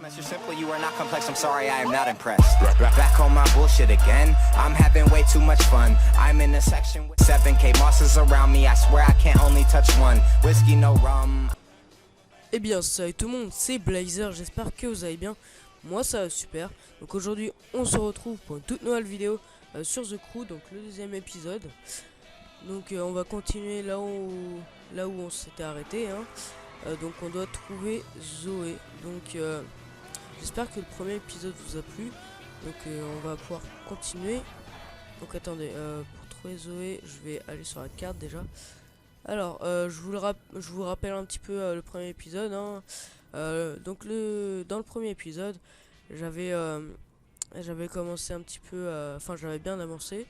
Message simple, you are not complex, I'm sorry, I am not impressed. Back on my bullshit again, I'm having way too much fun. I'm in a section with 7K bosses around me, I swear I can't only touch one. Whiskey, no rum. Eh bien salut tout le monde, c'est Blazer, j'espère que vous allez bien. Moi ça va super. Donc aujourd'hui on se retrouve pour une toute nouvelle vidéo sur The Crew, donc le deuxième épisode. Donc on va continuer là où on s'était arrêté hein. Donc on doit trouver Zoé. Donc j'espère que le premier épisode vous a plu. Donc on va pouvoir continuer. Donc attendez, pour trouver Zoé, je vais aller sur la carte déjà. Alors, je vous rappelle un petit peu le premier épisode. Hein. Donc dans le premier épisode, j'avais commencé un petit peu, enfin j'avais bien avancé.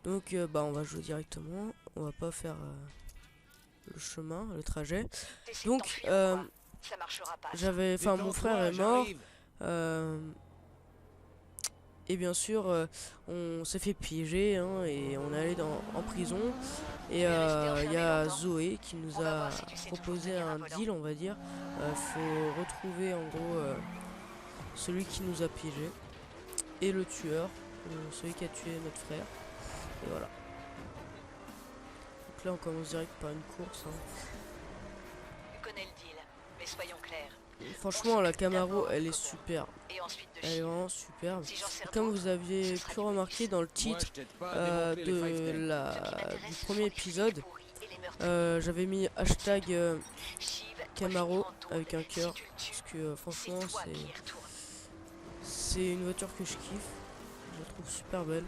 Donc bah on va jouer directement. On va pas faire le chemin, le trajet. Donc mon frère est mort. Et bien sûr, on s'est fait piéger hein, et on est allé en prison. Et il y a Zoé qui nous a proposé un deal, on va dire. Faut retrouver en gros celui qui nous a piégé et le tueur, celui qui a tué notre frère. Et voilà. Donc là, on commence direct par une course. Hein. Je connais le deal, mais soyons clairs. Franchement, la Camaro, elle est super. Elle est vraiment superbe. Comme vous aviez pu remarquer dans le titre du premier épisode, j'avais mis hashtag Camaro avec un cœur. Parce que franchement, c'est une voiture que je kiffe. Je la trouve super belle.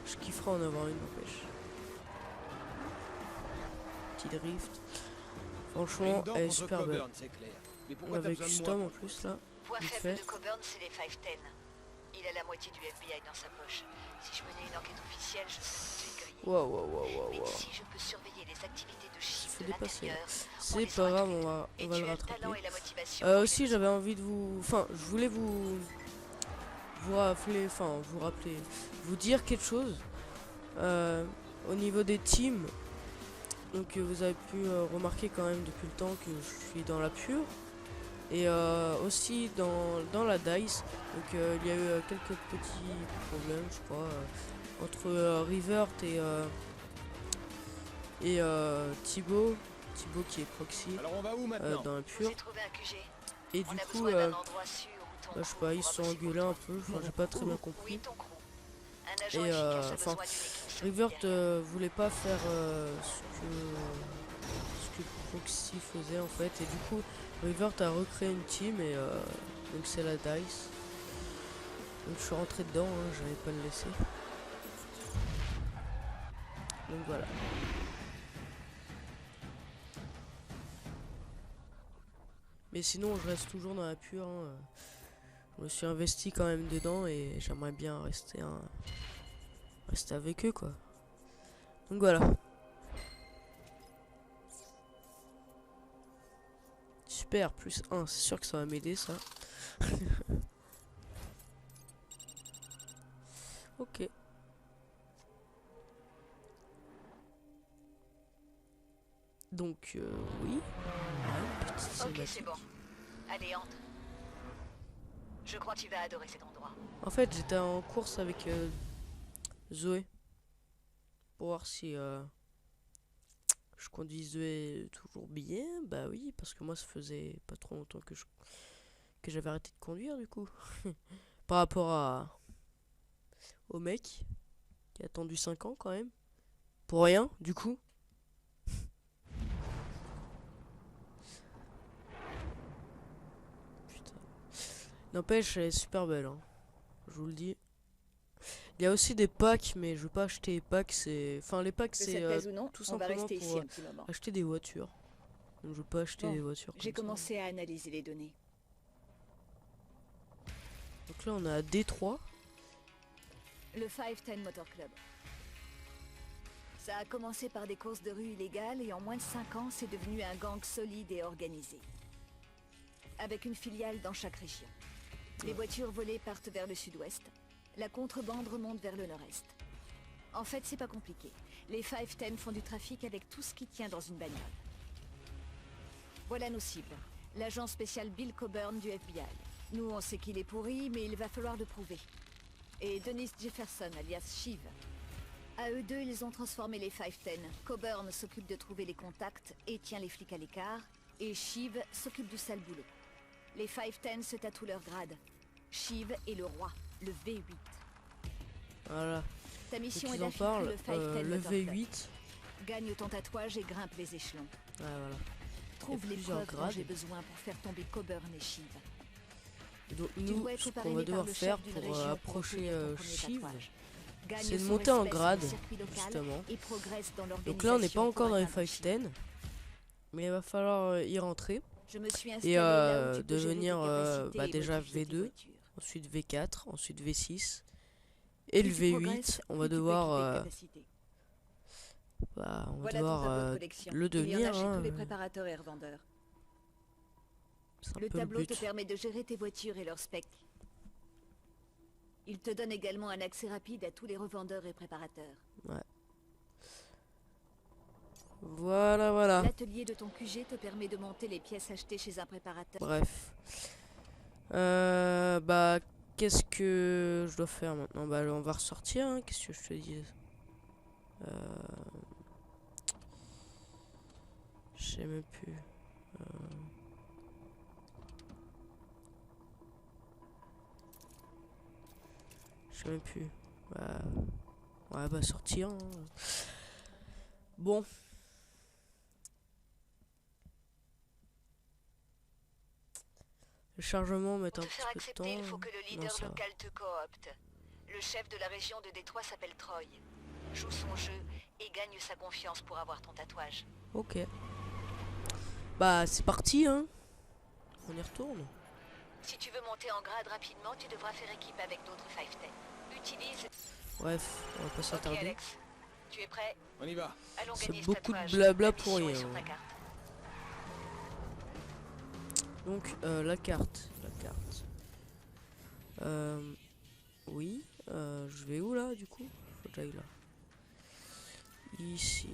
Je kifferais en avoir une, n'empêche. Petit drift. Franchement, elle est super belle. On avait custom en plus là. Vite fait. De Coburn, c'est les 510. Il a la moitié du FBI dans sa poche. Si je menais une enquête officielle, je serais grillé. Waouh. Si je peux surveiller les activités de Shiv de dépasser. l'intérieur, C'est pas grave, on va le rattraper. Aussi, j'avais envie de vous, je voulais vous rappeler, vous dire quelque chose au niveau des teams. Donc vous avez pu remarquer quand même depuis le temps que je suis dans la pure. Et aussi dans la DICE, donc il y a eu quelques petits problèmes je crois entre Rivert et Thibaut qui est proxy dans la pure. Et du coup je sais pas, ils se sont engueulés un peu, j'ai pas très bien compris. Et Rivert voulait pas faire ce que Proxy faisait en fait, et du coup Rivert a recréé une team et donc c'est la DICE. Donc je suis rentré dedans, hein, j'allais pas le laisser. Donc voilà. Mais sinon je reste toujours dans la pure. Hein. Je me suis investi quand même dedans et j'aimerais bien rester avec eux quoi. Donc voilà. Super, plus 1, c'est sûr que ça va m'aider ça. Ok. Donc oui. Ok, c'est bon. Allez, entre. Je crois que tu vas adorer cet endroit. En fait, j'étais en course avec Zoé. Pour voir si je conduisais toujours bien. Bah oui, parce que moi ça faisait pas trop longtemps que j'avais arrêté de conduire du coup. Par rapport au mec qui a attendu 5 ans quand même. Pour rien du coup. Putain. N'empêche, elle est super belle hein. Je vous le dis. Il y a aussi des packs, mais je veux pas acheter les packs. Enfin, les packs, c'est tout simplement pour acheter des voitures. Donc, je veux pas acheter des voitures. J'ai commencé à analyser les données. Donc là, on a Détroit. Le 510 Motor Club. Ça a commencé par des courses de rue illégales et en moins de 5 ans, c'est devenu un gang solide et organisé. Avec une filiale dans chaque région. Les voitures volées partent vers le sud-ouest. La contrebande remonte vers le nord-est. En fait, c'est pas compliqué. Les 510 font du trafic avec tout ce qui tient dans une bagnole. Voilà nos cibles. L'agent spécial Bill Coburn du FBI. Nous, on sait qu'il est pourri, mais il va falloir le prouver. Et Dennis Jefferson, alias Shiv. À eux deux, ils ont transformé les 510. Coburn s'occupe de trouver les contacts et tient les flics à l'écart. Et Shiv s'occupe du sale boulot. Les 510 se tatouent leur grade. Shiv est le roi, le V8. Voilà. Ta mission est Ils en d'infiltrer parlent, le 510 le Motor Club. V8. Gagne ton tatouage et grimpe les échelons. Ouais, voilà. Trouve Il y a les plusieurs preuves dont grades. j'ai besoin pour faire tomber Coburn et Shiv. Et donc Tu nous, dois être ce qu'on parrainé va par devoir le faire chef d'une pour région approcher obtenir ton premier Shiv, tatouage. Gagne c'est de son monter en respect sur grade, le circuit local justement. et progresse dans Donc là, on n'est pas l'organisation encore pour dans les atteindre Shiv. 510, mais il va falloir y rentrer. Je me suis installée Et là où tu peux gérer tes devenir capacités et déjà modifier tes V2, voitures. ensuite V4, ensuite V6. Et le Plus tu V8, progresses, on va plus tu peux devoir, équiper tes capacités. on va Voilà ton devoir tableau de collection. le Il y en a devenir. chez Hein, tous les préparateurs et revendeurs. c'est un Le peu le tableau te but. permet de gérer tes voitures et leurs specs. Il te donne également un accès rapide à tous les revendeurs et préparateurs. Voilà, voilà. L'atelier de ton QG te permet de monter les pièces achetées chez un préparateur. Bref. Bah, qu'est-ce que je dois faire maintenant? Bah, on va ressortir, hein, qu'est-ce que je te dis? Je sais même plus. Je sais même plus. Bah, ouais, bah, sortir. Hein. Bon. Le chargement met un Pour te petit faire peu de accepter, temps. il faut que le Non, leader ça va. local te coopte. Le chef de la région de Détroit s'appelle Troy. Joue son jeu et gagne sa confiance pour avoir ton tatouage. Ok. Bah, c'est parti, hein. On y retourne. Si tu veux monter en grade rapidement, tu devras faire équipe avec d'autres 510. Utilise... Bref, on va pas Ok s'attarder. Alex, tu es prêt? On y va. Allons C'est gagner ce beaucoup de tatouage. blabla La pour mission est rien, sur ta hein. carte. Donc, la carte. La carte. Oui. Je vais où là, du coup? Faut que j'aille là. Ici.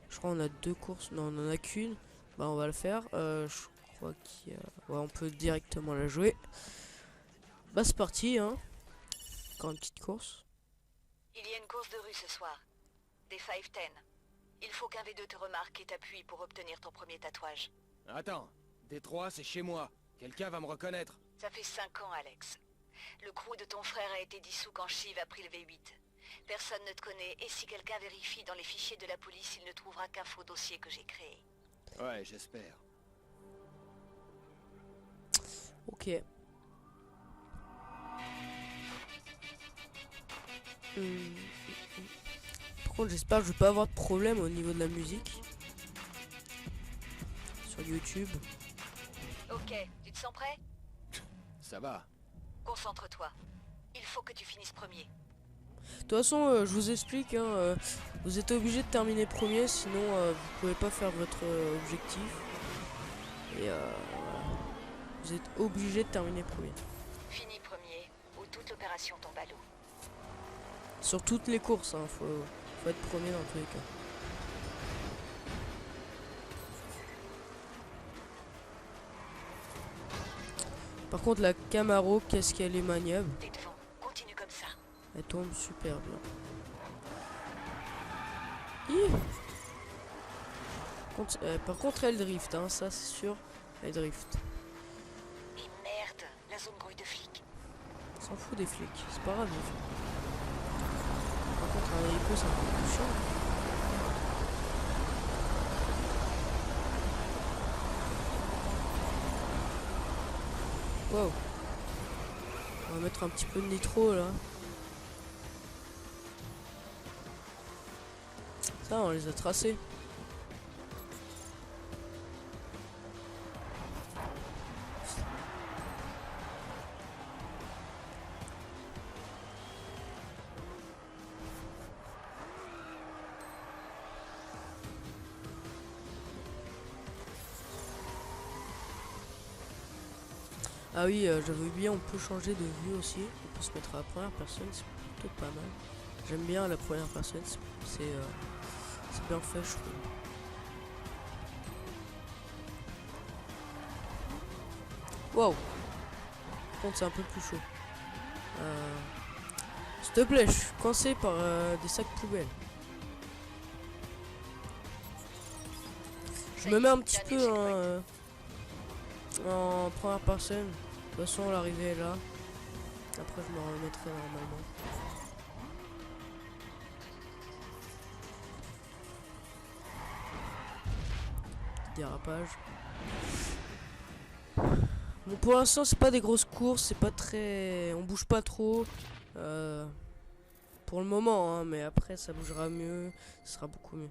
Je crois qu'on a 2 courses. Non, on en a qu'une. Bah, on va le faire. Je crois qu'il y a... Ouais, on peut directement la jouer. Bah, c'est parti, hein. Encore une petite course. Il y a une course de rue ce soir. Des 510. Il faut qu'un V2 te remarque et t'appuie pour obtenir ton premier tatouage. Attends, Détroit, c'est chez moi. Quelqu'un va me reconnaître. Ça fait 5 ans, Alex. Le crew de ton frère a été dissous quand Shiv a pris le V8. Personne ne te connaît, et si quelqu'un vérifie dans les fichiers de la police, il ne trouvera qu'un faux dossier que j'ai créé. Ouais, j'espère. Ok. Par contre, j'espère que je vais pas avoir de problème au niveau de la musique. Sur YouTube. Ok, tu te sens prêt? Ça va. Concentre-toi. Il faut que tu finisses premier. De toute façon, je vous explique, hein, vous êtes obligé de terminer premier, sinon vous pouvez pas faire votre objectif. Et voilà. Vous êtes obligé de terminer premier. Finis premier, ou toute l'opération tombe à l'eau. Sur toutes les courses, hein, faut être premier dans tous les cas. Par contre, la Camaro, qu'est-ce qu'elle est maniable? T'es devant, continue comme ça. Elle tombe super bien. Hi. Par contre, elle drift, hein, ça c'est sûr. Elle drift. Et merde, la zone grouille de flics. On s'en fout des flics, c'est pas grave les flics. Par contre, un hélico, c'est un peu plus chiant. Wow. On va mettre un petit peu de nitro là. Ça, on les a tracés. Ah oui, j'avais oublié, on peut changer de vue aussi. On peut se mettre à la première personne, c'est plutôt pas mal. J'aime bien la première personne, c'est bien fait, je trouve. Waouh. Par contre, c'est un peu plus chaud. S'il te plaît, je suis coincé par des sacs poubelles. Je me mets un petit peu en première personne. De toute façon, l'arrivée est là. Après, je me remettrai normalement. Dérapage. Bon, pour l'instant, c'est pas des grosses courses, c'est pas très, on bouge pas trop pour le moment, hein, mais après ça bougera mieux, ce sera beaucoup mieux.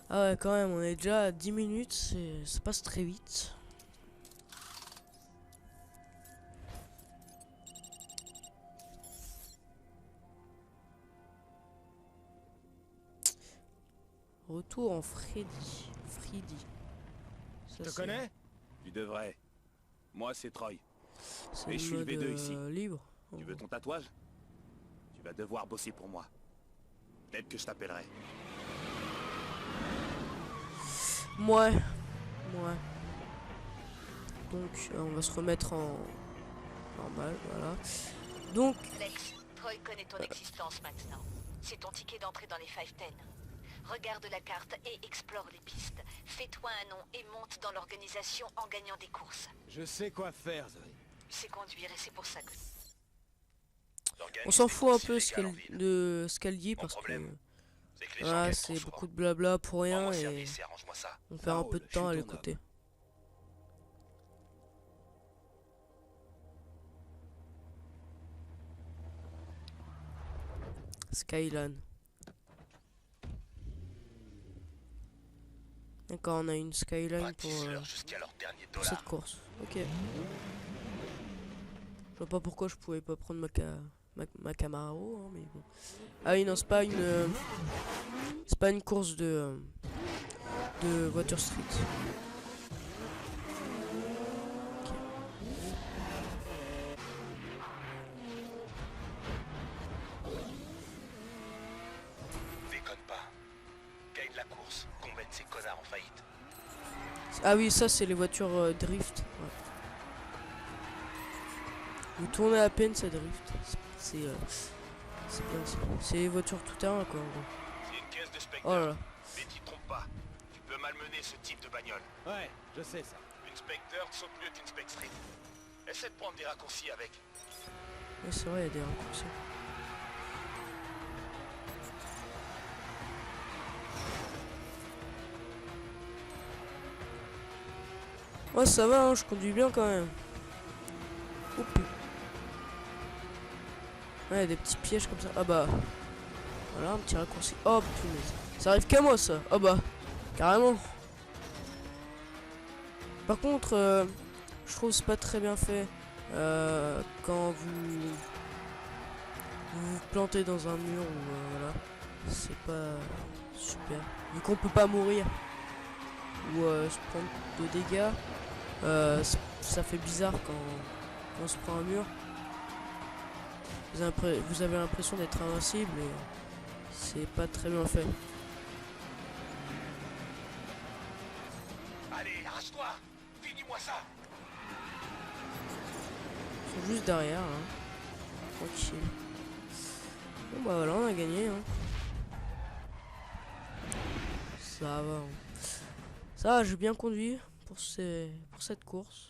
Ah ouais, quand même, on est déjà à 10 minutes, ça passe très vite. Retour en Freddy. Je te connais? Tu devrais. Moi, c'est Troy. C'est Et je suis le V2 ici. Libre. Tu veux ton tatouage? Tu vas devoir bosser pour moi. Peut-être que je t'appellerai. Ouais. Donc, on va se remettre en normal, voilà. Donc, Lex, Troy connaît ton existence maintenant. C'est ton ticket d'entrée dans les 510. Regarde la carte et explore les pistes. Fais-toi un nom et monte dans l'organisation en gagnant des courses. Je sais quoi faire, Zoé. C'est conduire et c'est pour ça que... on s'en fout un peu de ce qu'elle dit parce que voilà, c'est beaucoup de blabla pour rien et on perd un peu de temps à l'écouter. Skyline. D'accord, on a une Skyline pour cette course. Ok. Je vois pas pourquoi je pouvais pas prendre ma Camaro, hein, mais bon. Ah oui, non, c'est pas une course de voiture street. Ok. Déconne pas. Gagne la course. Combatte ces connards en faillite. Ah oui, ça c'est les voitures drift. Ouais. Vous tournez à peine, ça drift. C'est bien ça. C'est les voitures tout terrain quoi en gros. C'est une caisse de Spectre. Oh là là. Mais t'y trompes pas. Tu peux malmener ce type de bagnole. Ouais, je sais ça. Une Spectre saute mieux qu'une Spec Street. Essaie de prendre des raccourcis avec. Ouais, c'est vrai, il y a des raccourcis. Ouais, ça va, hein, je conduis bien quand même. Oups. Ouais, il y a des petits pièges comme ça. Ah bah. Voilà, un petit raccourci. Oh punaise. Ça arrive qu'à moi ça. Ah bah. Carrément. Par contre, je trouve que c'est pas très bien fait. Quand vous vous plantez dans un mur ou voilà. C'est pas super. Vu qu'on peut pas mourir ou se prendre de dégâts, ça fait bizarre quand on se prend un mur. Vous avez l'impression d'être invincible et c'est pas très bien fait. Allez, arrache-toi. Finis-moi ça. Ils sont juste derrière, hein. Tranquille. Bon bah voilà, on a gagné, hein. Ça va, hein. Ça va, j'ai bien conduit pour cette course.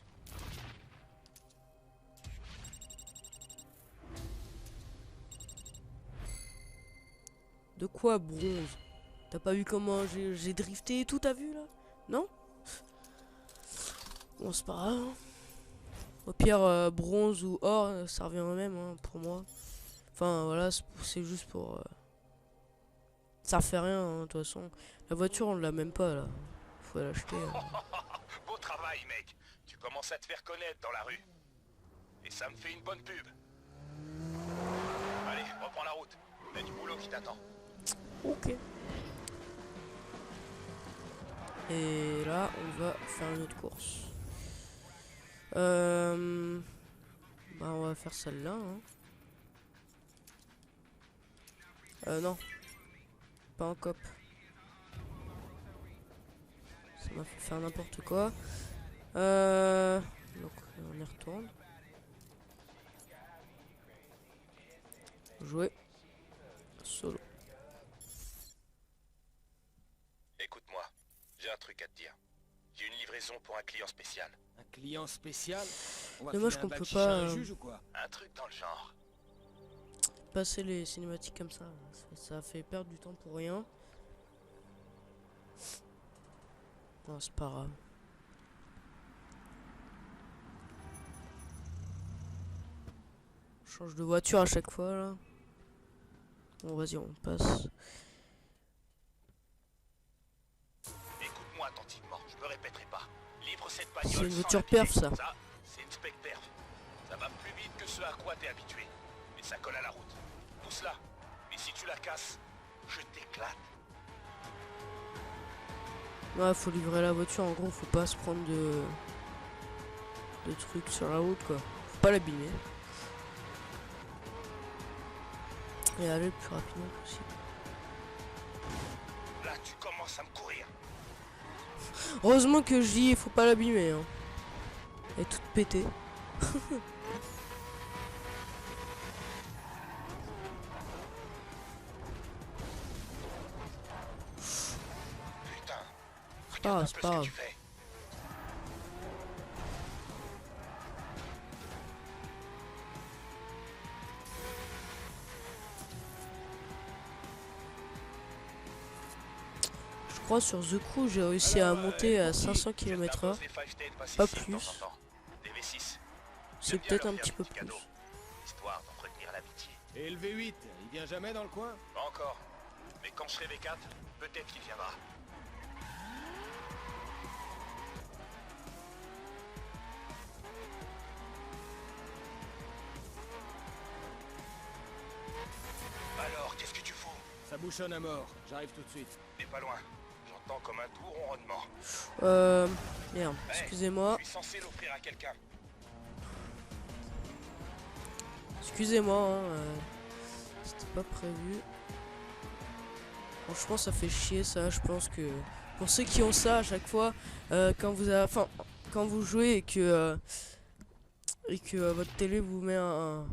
De quoi bronze? T'as pas vu comment j'ai drifté et tout, t'as vu là? Non? Bon, c'est pas grave, hein. Au pire, bronze ou or, ça revient au même, hein, pour moi. Enfin, voilà, c'est juste pour... Ça fait rien, hein, de toute façon. La voiture, on l'a même pas, là. Faut l'acheter. Beau travail, mec. Tu commences à te faire connaître dans la rue. Et ça me fait une bonne pub. Allez, reprends la route. T'as du boulot qui t'attend. Ok. Et là, on va faire une autre course. Bah, on va faire celle-là, hein. Non. Pas en cop. ça m'a fait faire n'importe quoi. Donc on y retourne. Jouer. Solo. Écoute-moi, j'ai un truc à te dire. J'ai une livraison pour un client spécial. Un client spécial? On va Dommage filer un qu'on bac peut chicha à pas, un juge ou quoi? Un truc dans le genre. Passer les cinématiques comme ça. Ça fait perdre du temps pour rien. Non, c'est pas grave. On change de voiture à chaque fois là. Bon, vas-y, on passe. Écoute-moi attentivement, je me répéterai pas. Livre cette C'est bagnole une sans voiture l'abîmer. perf, ça. Ça, c'est une spec perf. Ça va plus vite que ce à quoi t'es habitué. Mais ça colle à la route. Pousse là. Mais si tu la casses, je t'éclate. Ouais, faut livrer la voiture. En gros, faut pas se prendre de trucs sur la route, quoi. Faut pas l'abîmer. Et aller le plus rapidement possible. Là, tu commences à me courir. Heureusement que je dis, faut pas l'abîmer. Hein. Elle est toute pétée. Putain. Ah, Regarde un c'est peu pas ce que grave. tu fais. Je crois sur The Crew, j'ai réussi à monter à 500 km/h. Pas plus. C'est peut-être un petit peu plus. Histoire d'entretenir l'amitié. Et le V8, il vient jamais dans le coin? Pas encore. Mais quand je serai V4, peut-être qu'il viendra. Alors, qu'est-ce que tu fous? Ça bouchonne à mort, j'arrive tout de suite. T'es pas loin. J'entends comme un doux ronronnement. Merde, Hey, excusez-moi. Je suis censé l'offrir à quelqu'un. Excusez-moi, hein, c'était pas prévu. Franchement, ça fait chier ça. Je pense que pour ceux qui ont ça à chaque fois, quand vous jouez et que votre télé vous met un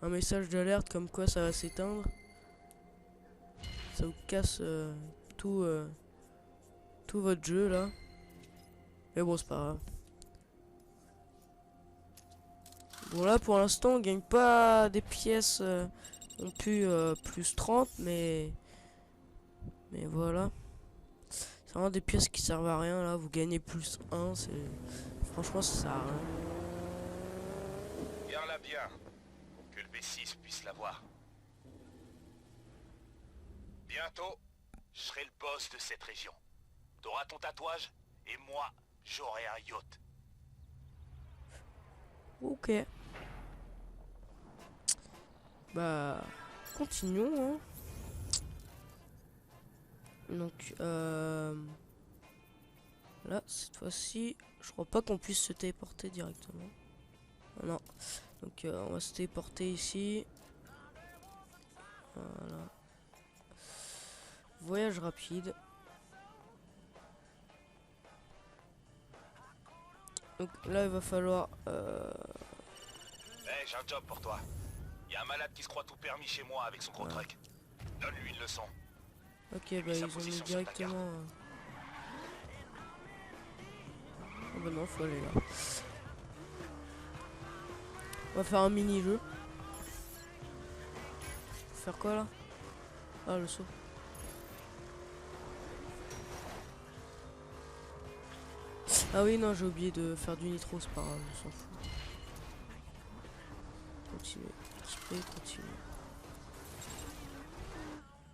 message d'alerte comme quoi ça va s'éteindre, ça vous casse tout votre jeu là. Mais bon, c'est pas grave. Bon là pour l'instant on gagne pas des pièces non plus plus 30 mais voilà. C'est vraiment des pièces qui servent à rien là, vous gagnez plus 1, c'est franchement ça sert à rien. Viens là bien. Que le B6 puisse la voir. Bientôt, je serai le boss de cette région. T'auras ton tatouage et moi, j'aurai un yacht. Ok. Bah continuons hein. Donc là cette fois-ci je crois pas qu'on puisse se téléporter directement. Non. Donc on va se téléporter ici. Voilà. Voyage rapide. Donc là il va falloir Hey, j'ai un job pour toi. Y a un malade qui se croit tout permis chez moi avec son gros truck. Donne-lui une leçon. ok, mis bah sa ils ont mis position sur ta directement. Oh bah non, faut aller là. On va faire un mini-jeu. Faut faire quoi là? Ah, le saut. Ah oui, non, j'ai oublié de faire du nitro, c'est pas grave, on s'en fout. Continuer, équiper, continuer.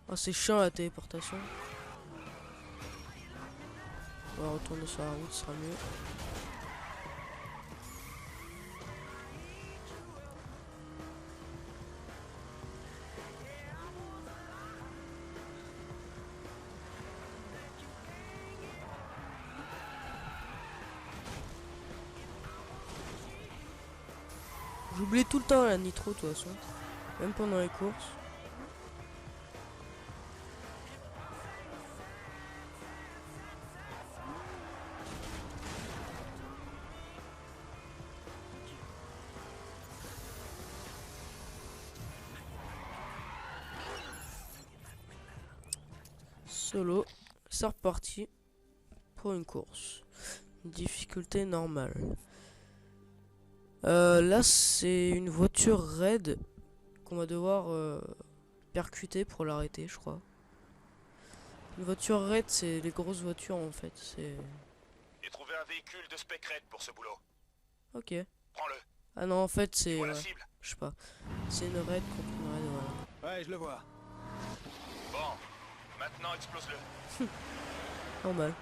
Oh, c'est chiant la téléportation. On va retourner sur la route, ce sera mieux. J'oublie tout le temps la nitro de toute façon, même pendant les courses. Solo. C'est reparti pour une course. Difficulté normale. Là, c'est une voiture raide qu'on va devoir percuter pour l'arrêter, je crois. Une voiture raide, c'est les grosses voitures en fait. C'est. J'ai trouvé un véhicule de spec raid pour ce boulot. Ok. Prends-le. Ah non, en fait, c'est. Voilà la cible. Je sais pas. C'est une raid contre une raid, voilà. Ouais, je le vois. Bon, maintenant explose-le. Normal.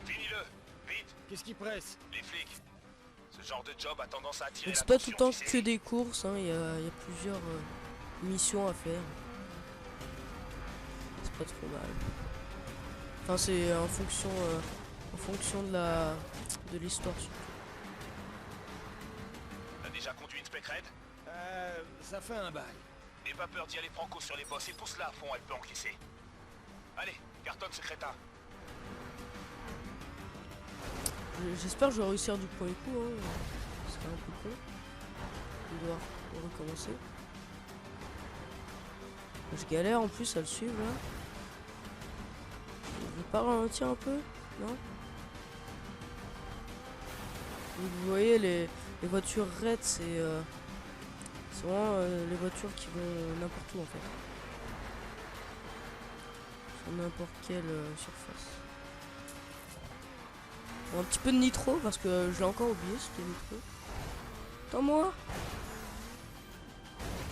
Finis-le. Vite. Qu'est-ce qui presse? Les flics. Ce genre de job a tendance à attirer Donc c'est pas tout l'attention, le temps tu sais. que des courses, hein. Il y a plusieurs missions à faire. C'est pas trop mal. Enfin, c'est en fonction de l'histoire. T'as déjà conduit une spec raid? Ça fait un bail. N'aie pas peur d'y aller franco sur les bosses. Et pousse-la à fond, elle peut en glisser. Allez, cartonne ce crétin. J'espère que je vais réussir du premier coup, hein. C'est un peu con de devoir recommencer. Je galère en plus à le suivre là. Je vais pas ralentir un peu? Non? Vous voyez les voitures raides, c'est vraiment les voitures qui vont n'importe où en fait. Sur n'importe quelle surface. Bon, un petit peu de nitro parce que je l'ai encore oublié c'était nitro. Attends-moi!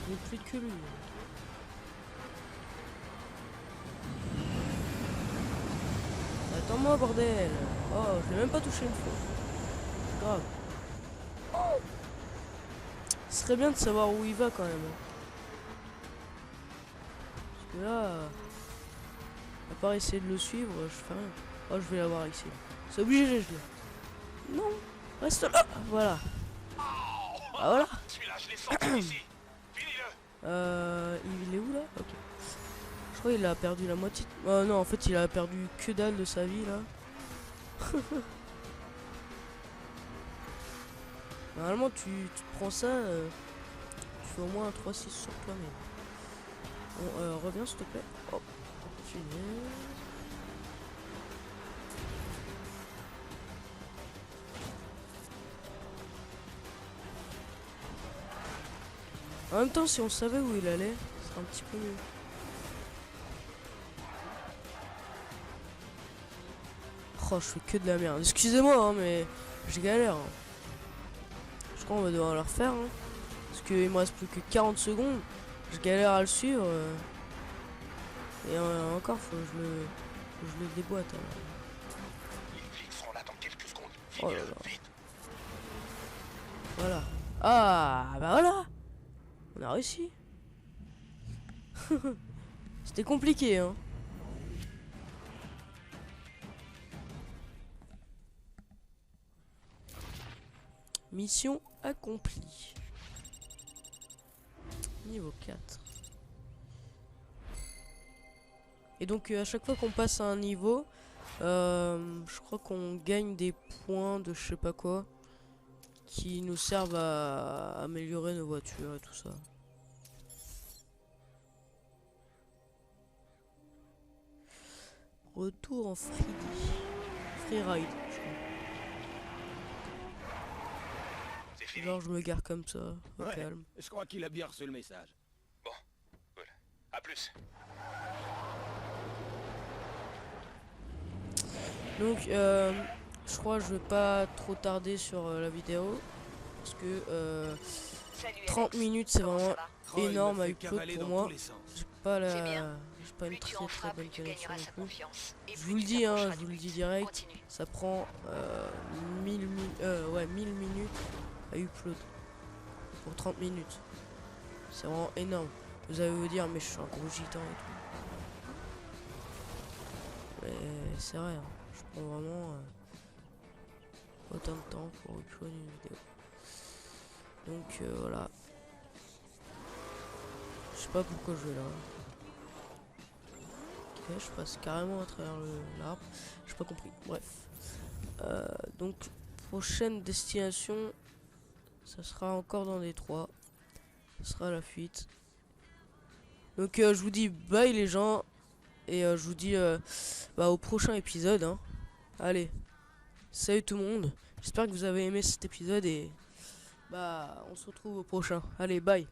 Il n'y a plus de que lui. Attends-moi bordel! Oh, je l'ai même pas touché une fois. C'est grave. Oh, ce serait bien de savoir où il va quand même. Parce que là, à part essayer de le suivre, je fais rien. Oh, je vais l'avoir ici. C'est obligé, je l'ai. Non, reste là. Voilà. Ah voilà. Celui-là, je l'ai sorti ici. Finis-le. Il est où là? Ok. Je crois qu'il a perdu la moitié. Non, en fait, il a perdu que dalle de sa vie là. Normalement, tu te prends ça, tu fais au moins un 3-6 sur toi-même. Bon, reviens s'il te plaît. Hop, fini. En même temps, si on savait où il allait, ce serait un petit peu mieux. Oh, je fais que de la merde. Excusez-moi, hein, mais je galère. Hein. Je crois qu'on va devoir le refaire. Hein, parce qu'il me reste plus que 40 secondes. Je galère à le suivre. Et encore, faut que je le déboîte. Les flics seront là dans quelques secondes. Oh là Finis-le, là. vite. Voilà. Ah, bah voilà. On a réussi. C'était compliqué, hein. Mission accomplie. Niveau 4. Et donc à chaque fois qu'on passe à un niveau, je crois qu'on gagne des points de je sais pas quoi qui nous servent à améliorer nos voitures et tout ça. Retour en freeride, je crois. C'est fini. Genre je me gare comme ça, au Ouais. calme. Je crois qu'il a bien reçu le message. Bon, cool. À plus. Donc je crois que je vais pas trop tarder sur la vidéo parce que 30 minutes c'est vraiment Oh, il énorme me à fait upload cavaler pour dans moi. tous les sens. J'ai pas C'est bien. j'ai pas une Plus tu très en feras, bonne plus tu connexion gagneras non sa plus. confiance. Et Je plus vous le tu dis, hein, t'approcheras je vous du le dis but. direct, Continue. ça prend 1000 minutes à upload pour 30 minutes. C'est vraiment énorme. Vous allez vous dire, mais je suis un gros gitan et tout. Mais c'est vrai, hein, je prends vraiment autant de temps pour upload une vidéo. Donc voilà. Je sais pas pourquoi je vais là. Ok, je passe carrément à travers l'arbre. J'ai pas compris. Bref. Donc prochaine destination, ça sera encore dans Détroit. Ça sera la fuite. Donc je vous dis bye les gens. Et je vous dis au prochain épisode. Hein. Allez, salut tout le monde. J'espère que vous avez aimé cet épisode et on se retrouve au prochain. Allez, bye.